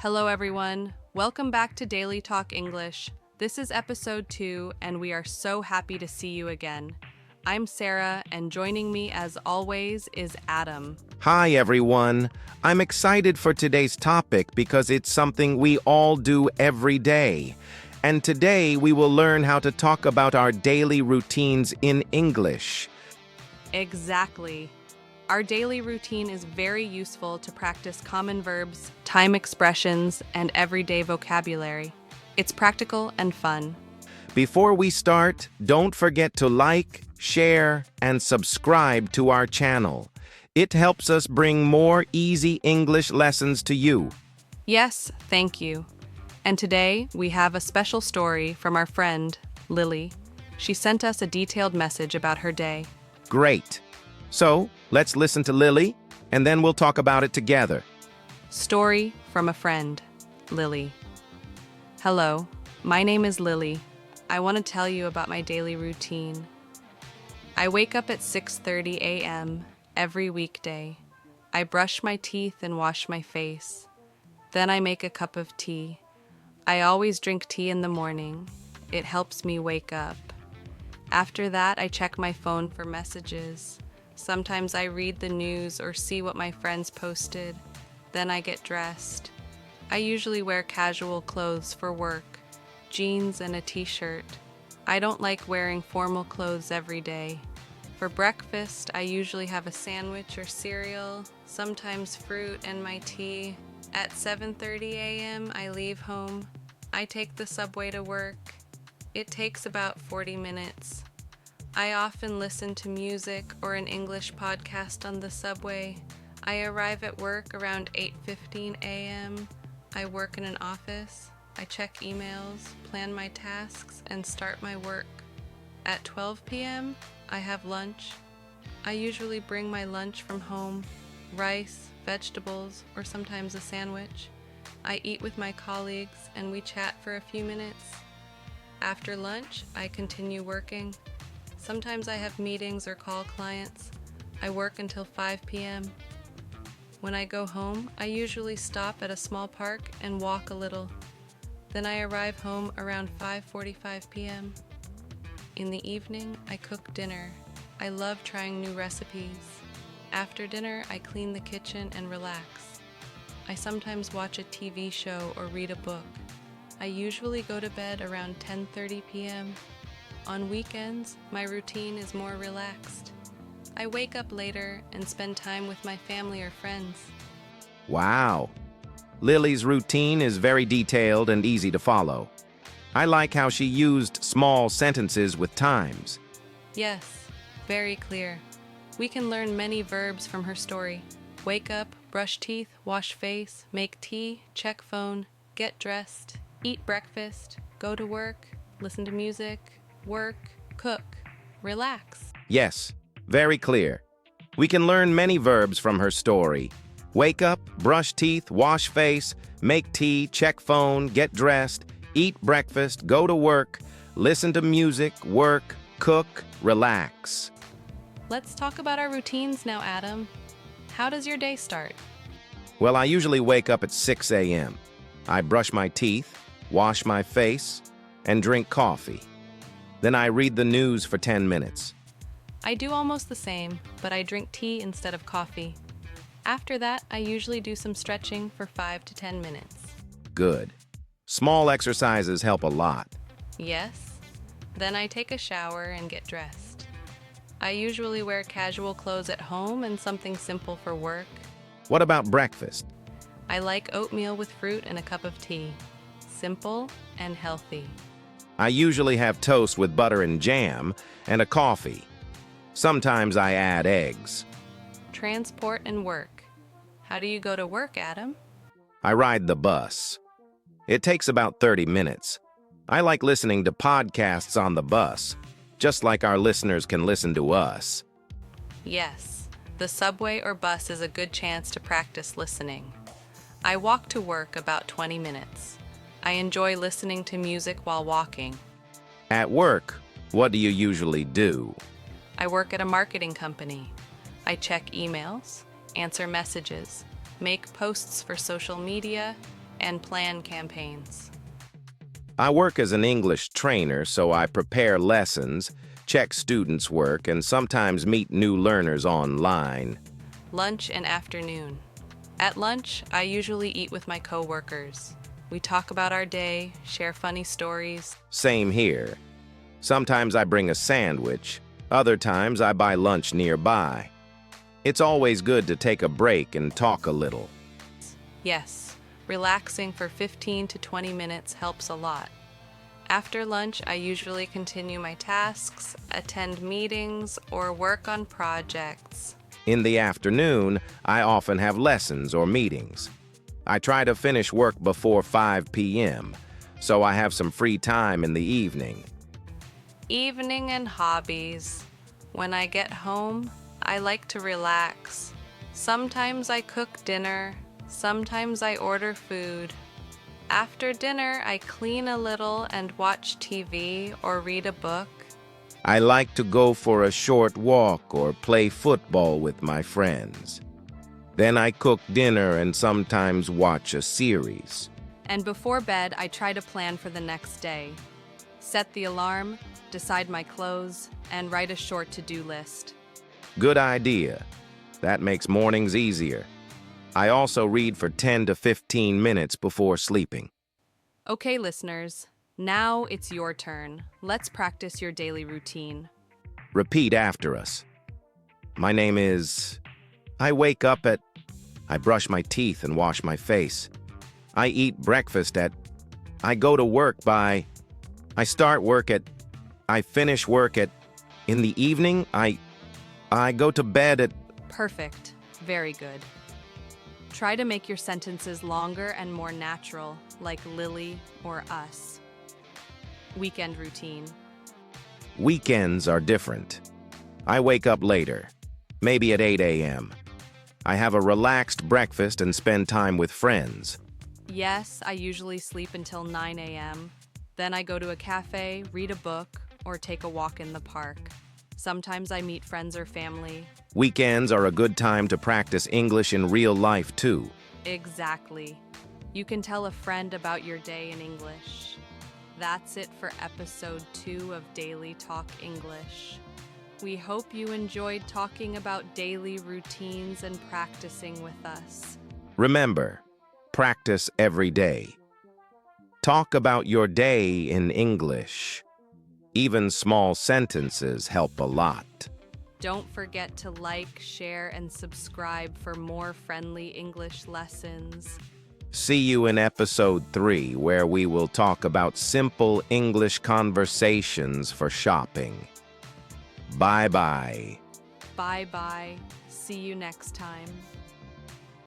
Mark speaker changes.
Speaker 1: Hello, everyone. Welcome back to Daily Talk English. This is episode 2, and we are so happy to see you again. I'm Sarah, and joining me as always is Adam.
Speaker 2: Hi, everyone. I'm excited for today's topic because it's something we all do every day. And today we will learn how to talk about our daily routines in English.
Speaker 1: Exactly. Our daily routine is very useful to practice common verbs, time expressions, and everyday vocabulary. It's practical and fun.
Speaker 2: Before we start, don't forget to like, share, and subscribe to our channel. It helps us bring more easy English lessons to you.
Speaker 1: Yes, thank you. And today we have a special story from our friend, Lily. She sent us a detailed message about her day.
Speaker 2: Great. So, let's listen to Lily, and then we'll talk about it together.
Speaker 1: Story from a friend, Lily. Hello, my name is Lily. I want to tell you about my daily routine. I wake up at 6:30 a.m. every weekday. I brush my teeth and wash my face. Then I make a cup of tea. I always drink tea in the morning. It helps me wake up. After that, I check my phone for messages. Sometimes I read the news or see what my friends posted. Then I get dressed. I usually wear casual clothes for work, jeans and a t-shirt. I don't like wearing formal clothes every day. For breakfast, I usually have a sandwich or cereal, sometimes fruit and my tea. At 7:30 a.m., I leave home. I take the subway to work. It takes about 40 minutes. I often listen to music or an English podcast on the subway. I arrive at work around 8:15 a.m. I work in an office. I check emails, plan my tasks, and start my work. At 12 p.m., I have lunch. I usually bring my lunch from home, rice, vegetables, or sometimes a sandwich. I eat with my colleagues and we chat for a few minutes. After lunch, I continue working. Sometimes I have meetings or call clients. I work until 5 p.m. When I go home, I usually stop at a small park and walk a little. Then I arrive home around 5:45 p.m. In the evening, I cook dinner. I love trying new recipes. After dinner, I clean the kitchen and relax. I sometimes watch a TV show or read a book. I usually go to bed around 10:30 p.m. On weekends, my routine is more relaxed. I wake up later and spend time with my family or friends.
Speaker 2: Wow. Lily's routine is very detailed and easy to follow. I like how she used small sentences with times.
Speaker 1: Yes, very clear. We can learn many verbs from her story. Wake up, brush teeth, wash face, make tea, check phone, get dressed, eat breakfast, go to work, listen to music, work, cook, relax.
Speaker 2: Yes, very clear. We can learn many verbs from her story. Wake up, brush teeth, wash face, make tea, check phone, get dressed, eat breakfast, go to work, listen to music, work, cook, relax.
Speaker 1: Let's talk about our routines now, Adam. How does your day start?
Speaker 2: Well, I usually wake up at 6 a.m. I brush my teeth, wash my face, and drink coffee. Then I read the news for 10 minutes.
Speaker 1: I do almost the same, but I drink tea instead of coffee. After that, I usually do some stretching for 5 to 10 minutes.
Speaker 2: Good. Small exercises help a lot.
Speaker 1: Yes. Then I take a shower and get dressed. I usually wear casual clothes at home and something simple for work.
Speaker 2: What about breakfast?
Speaker 1: I like oatmeal with fruit and a cup of tea. Simple and healthy.
Speaker 2: I usually have toast with butter and jam and a coffee. Sometimes I add eggs.
Speaker 1: Transport and work. How do you go to work, Adam?
Speaker 2: I ride the bus. It takes about 30 minutes. I like listening to podcasts on the bus, just like our listeners can listen to us.
Speaker 1: Yes, the subway or bus is a good chance to practice listening. I walk to work about 20 minutes. I enjoy listening to music while walking.
Speaker 2: At work, what do you usually do?
Speaker 1: I work at a marketing company. I check emails, answer messages, make posts for social media, and plan campaigns.
Speaker 2: I work as an English trainer, so I prepare lessons, check students' work, and sometimes meet new learners online.
Speaker 1: Lunch and afternoon. At lunch, I usually eat with my coworkers. We talk about our day, share funny stories.
Speaker 2: Same here. Sometimes I bring a sandwich, other times I buy lunch nearby. It's always good to take a break and talk a little.
Speaker 1: Yes, relaxing for 15 to 20 minutes helps a lot. After lunch, I usually continue my tasks, attend meetings, or work on projects.
Speaker 2: In the afternoon, I often have lessons or meetings. I try to finish work before 5 p.m., so I have some free time in the evening.
Speaker 1: Evening and hobbies. When I get home, I like to relax. Sometimes I cook dinner, sometimes I order food. After dinner, I clean a little and watch TV or read a book.
Speaker 2: I like to go for a short walk or play football with my friends. Then I cook dinner and sometimes watch a series.
Speaker 1: And before bed, I try to plan for the next day. Set the alarm, decide my clothes, and write a short to-do list.
Speaker 2: Good idea. That makes mornings easier. I also read for 10 to 15 minutes before sleeping.
Speaker 1: Okay, listeners, now it's your turn. Let's practice your daily routine.
Speaker 2: Repeat after us. My name is... I wake up at... I brush my teeth and wash my face. I eat breakfast at... I go to work by... I start work at... I finish work at... In the evening, I go to bed at...
Speaker 1: Perfect. Very good. Try to make your sentences longer and more natural, like Lily or us. Weekend routine.
Speaker 2: Weekends are different. I wake up later, maybe at 8 a.m. I have a relaxed breakfast and spend time with friends.
Speaker 1: Yes, I usually sleep until 9 a.m. Then I go to a cafe, read a book, or take a walk in the park. Sometimes I meet friends or family.
Speaker 2: Weekends are a good time to practice English in real life, too.
Speaker 1: Exactly. You can tell a friend about your day in English. That's it for episode 2 of Daily Talk English. We hope you enjoyed talking about daily routines and practicing with us.
Speaker 2: Remember, practice every day. Talk about your day in English. Even small sentences help a lot.
Speaker 1: Don't forget to like, share, and subscribe for more friendly English lessons.
Speaker 2: See you in episode 3, where we will talk about simple English conversations for shopping. Bye-bye.
Speaker 1: Bye-bye. See you next time.